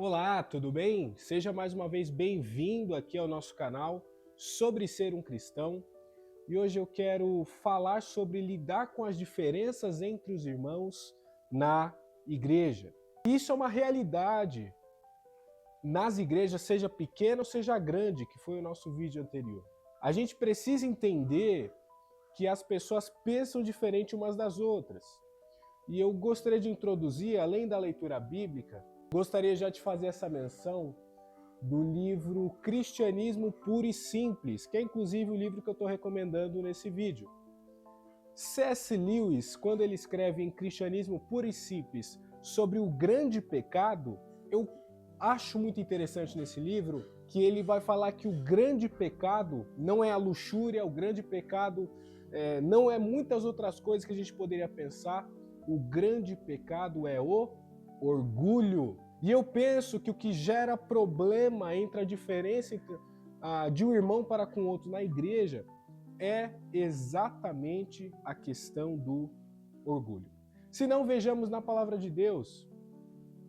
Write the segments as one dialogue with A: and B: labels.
A: Olá, tudo bem? Seja mais uma vez bem-vindo aqui ao nosso canal sobre ser um cristão. E hoje eu quero falar sobre lidar com as diferenças entre os irmãos na igreja. Isso é uma realidade nas igrejas, seja pequena ou seja grande, que foi o nosso vídeo anterior. A gente precisa entender que as pessoas pensam diferente umas das outras. E eu gostaria de introduzir, além da leitura bíblica, gostaria já de fazer essa menção do livro Cristianismo Puro e Simples, que é inclusive o livro que eu estou recomendando nesse vídeo. C.S. Lewis, quando ele escreve em Cristianismo Puro e Simples sobre o grande pecado, eu acho muito interessante nesse livro que ele vai falar que o grande pecado não é a luxúria, o grande pecado não é muitas outras coisas que a gente poderia pensar. O grande pecado é o orgulho. E eu penso que o que gera problema entre a diferença de um irmão para com o outro na igreja é exatamente a questão do orgulho. Se não, vejamos na palavra de Deus,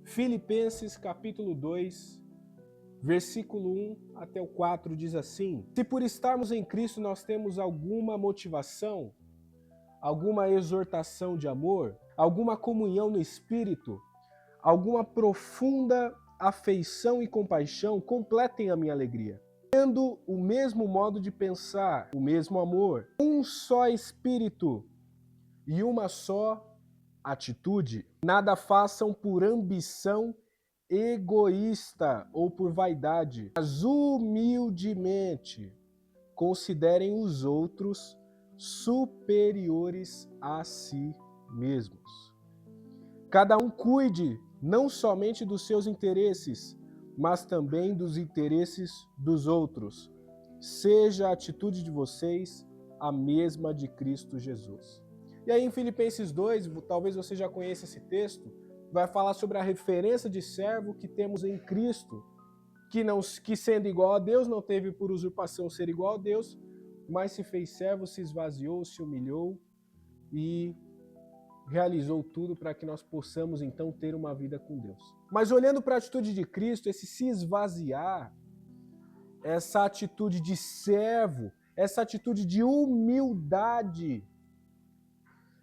A: Filipenses capítulo 2, versículo 1 até o 4 diz assim: Se por estarmos em Cristo nós temos alguma motivação, alguma exortação de amor, alguma comunhão no Espírito, alguma profunda afeição e compaixão, completem a minha alegria. Tendo o mesmo modo de pensar, o mesmo amor, um só Espírito e uma só atitude. Nada façam por ambição egoísta ou por vaidade, mas humildemente considerem os outros superiores a si mesmos. Cada um cuide não somente dos seus interesses, mas também dos interesses dos outros. Seja a atitude de vocês a mesma de Cristo Jesus. E aí em Filipenses 2, talvez você já conheça esse texto, vai falar sobre a referência de servo que temos em Cristo, que sendo igual a Deus, não teve por usurpação ser igual a Deus, mas se fez servo, se esvaziou, se humilhou e realizou tudo para que nós possamos então ter uma vida com Deus. Mas olhando para a atitude de Cristo, esse se esvaziar, essa atitude de servo, essa atitude de humildade,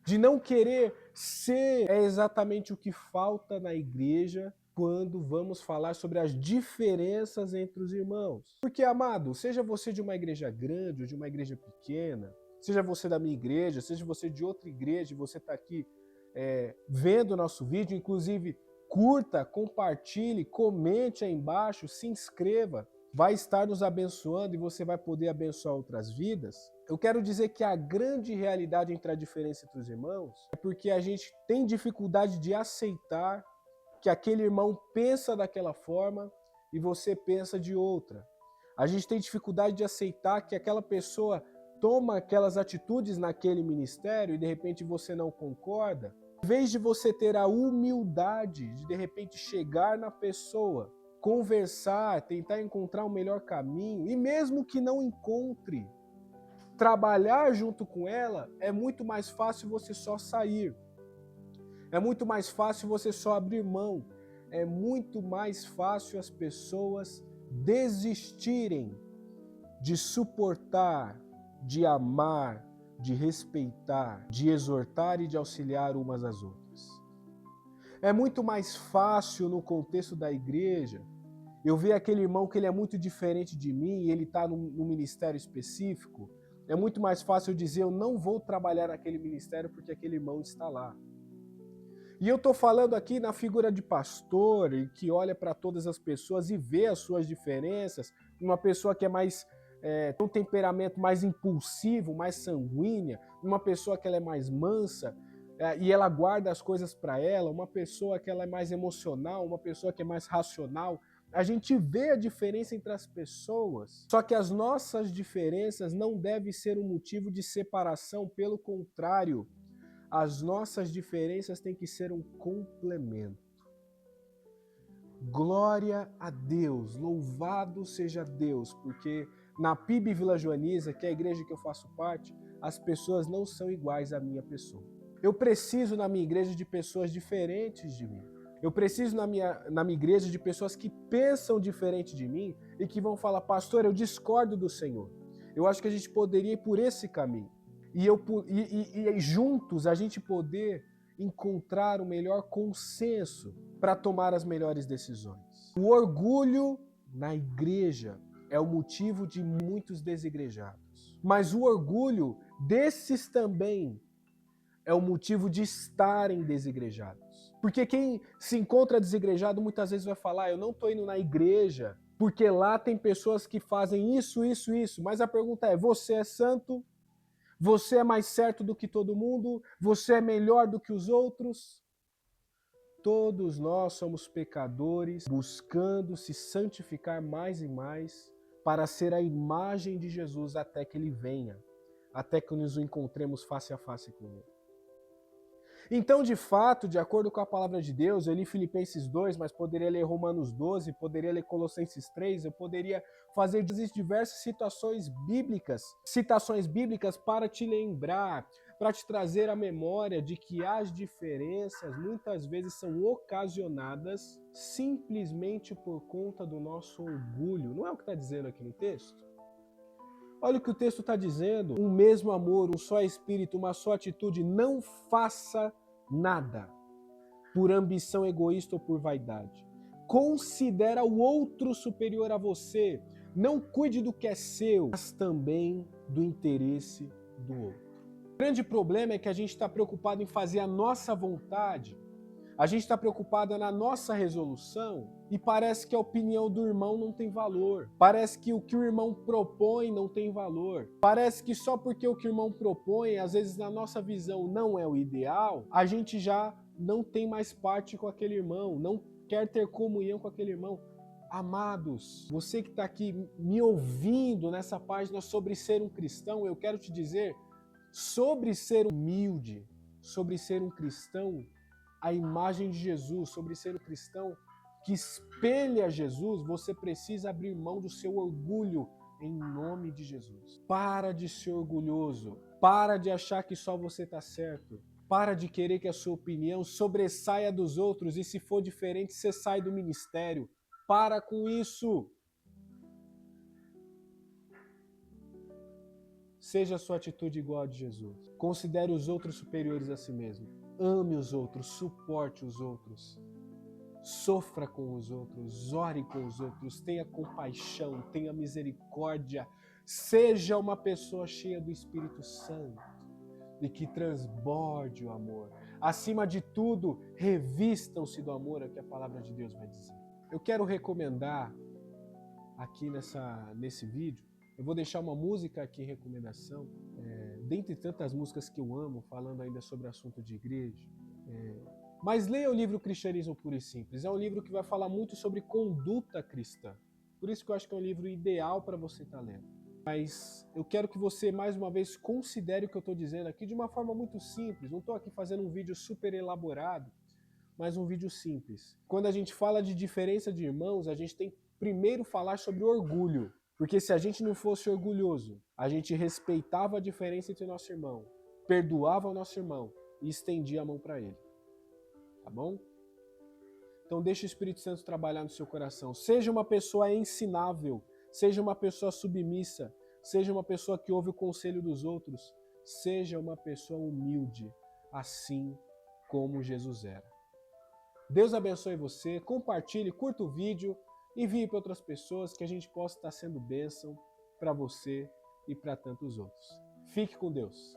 A: de não querer ser, é exatamente o que falta na igreja quando vamos falar sobre as diferenças entre os irmãos. Porque, amado, seja você de uma igreja grande ou de uma igreja pequena, seja você da minha igreja, seja você de outra igreja e você está aqui vendo o nosso vídeo, inclusive curta, compartilhe, comente aí embaixo, se inscreva, vai estar nos abençoando e você vai poder abençoar outras vidas. Eu quero dizer que a grande realidade entre a diferença entre os irmãos é porque a gente tem dificuldade de aceitar que aquele irmão pensa daquela forma e você pensa de outra. A gente tem dificuldade de aceitar que aquela pessoa toma aquelas atitudes naquele ministério e de repente você não concorda. Em vez de você ter a humildade de repente chegar na pessoa, conversar, tentar encontrar o melhor caminho, e mesmo que não encontre, trabalhar junto com ela, é muito mais fácil você só sair. É muito mais fácil você só abrir mão. É muito mais fácil as pessoas desistirem de suportar, de amar, de respeitar, de exortar e de auxiliar umas às outras. É muito mais fácil no contexto da igreja eu ver aquele irmão que ele é muito diferente de mim e ele está num ministério específico. É muito mais fácil eu dizer eu não vou trabalhar naquele ministério porque aquele irmão está lá. E eu estou falando aqui na figura de pastor e que olha para todas as pessoas e vê as suas diferenças, uma pessoa que é mais tem um temperamento mais impulsivo, mais sanguínea, uma pessoa que ela é mais mansa e ela guarda as coisas para ela, uma pessoa que ela é mais emocional, uma pessoa que é mais racional. A gente vê a diferença entre as pessoas, só que as nossas diferenças não devem ser um motivo de separação, pelo contrário, as nossas diferenças têm que ser um complemento. Glória a Deus, louvado seja Deus, porque na PIB Vila Joaniza, que é a igreja que eu faço parte, as pessoas não são iguais à minha pessoa. Eu preciso na minha igreja de pessoas diferentes de mim. Eu preciso na minha igreja de pessoas que pensam diferente de mim e que vão falar, pastor, eu discordo do Senhor. Eu acho que a gente poderia ir por esse caminho. E juntos a gente poder encontrar o melhor consenso para tomar as melhores decisões. O orgulho na igreja é o motivo de muitos desigrejados. Mas o orgulho desses também é o motivo de estarem desigrejados. Porque quem se encontra desigrejado muitas vezes vai falar, eu não estou indo na igreja porque lá tem pessoas que fazem isso, isso, isso. Mas a pergunta é, você é santo? Você é mais certo do que todo mundo? Você é melhor do que os outros? Todos nós somos pecadores buscando se santificar mais e mais para ser a imagem de Jesus até que ele venha, até que nos encontremos face a face com ele. Então, de fato, de acordo com a palavra de Deus, eu li Filipenses 2, mas poderia ler Romanos 12, poderia ler Colossenses 3, eu poderia fazer diversas citações bíblicas para te lembrar, para te trazer a memória de que as diferenças muitas vezes são ocasionadas simplesmente por conta do nosso orgulho. Não é o que está dizendo aqui no texto? Olha o que o texto está dizendo. Um mesmo amor, um só espírito, uma só atitude. Não faça nada por ambição egoísta ou por vaidade. Considera o outro superior a você. Não cuide do que é seu, mas também do interesse do outro. O grande problema é que a gente está preocupado em fazer a nossa vontade. A gente está preocupado na nossa resolução e parece que a opinião do irmão não tem valor. Parece que o que o irmão propõe não tem valor. Parece que só porque o que o irmão propõe, às vezes na nossa visão não é o ideal, a gente já não tem mais parte com aquele irmão, não quer ter comunhão com aquele irmão. Amados, você que está aqui me ouvindo nessa página sobre ser um cristão, eu quero te dizer sobre ser humilde, sobre ser um cristão a imagem de Jesus, sobre ser um cristão que espelha Jesus, você precisa abrir mão do seu orgulho em nome de Jesus. Para de ser orgulhoso, para de achar que só você está certo, para de querer que a sua opinião sobressaia dos outros e se for diferente, você sai do ministério. Para com isso. Seja a sua atitude igual a de Jesus. Considere os outros superiores a si mesmo. Ame os outros, suporte os outros, sofra com os outros, ore com os outros, tenha compaixão, tenha misericórdia, seja uma pessoa cheia do Espírito Santo e que transborde o amor. Acima de tudo, revistam-se do amor, é o que a palavra de Deus vai dizer. Eu quero recomendar aqui nesse vídeo, eu vou deixar uma música aqui em recomendação, dentre tantas músicas que eu amo, falando ainda sobre assunto de igreja. Mas leia o livro Cristianismo Puro e Simples. É um livro que vai falar muito sobre conduta cristã. Por isso que eu acho que é um livro ideal para você estar lendo. Mas eu quero que você, mais uma vez, considere o que eu estou dizendo aqui de uma forma muito simples. Não estou aqui fazendo um vídeo super elaborado, mas um vídeo simples. Quando a gente fala de diferença de irmãos, a gente tem que primeiro falar sobre orgulho. Porque se a gente não fosse orgulhoso, a gente respeitava a diferença entre nosso irmão, perdoava o nosso irmão e estendia a mão para ele. Tá bom? Então deixa o Espírito Santo trabalhar no seu coração. Seja uma pessoa ensinável, seja uma pessoa submissa, seja uma pessoa que ouve o conselho dos outros, seja uma pessoa humilde, assim como Jesus era. Deus abençoe você, compartilhe, curta o vídeo, envie para outras pessoas que a gente possa estar sendo bênção para você e para tantos outros. Fique com Deus.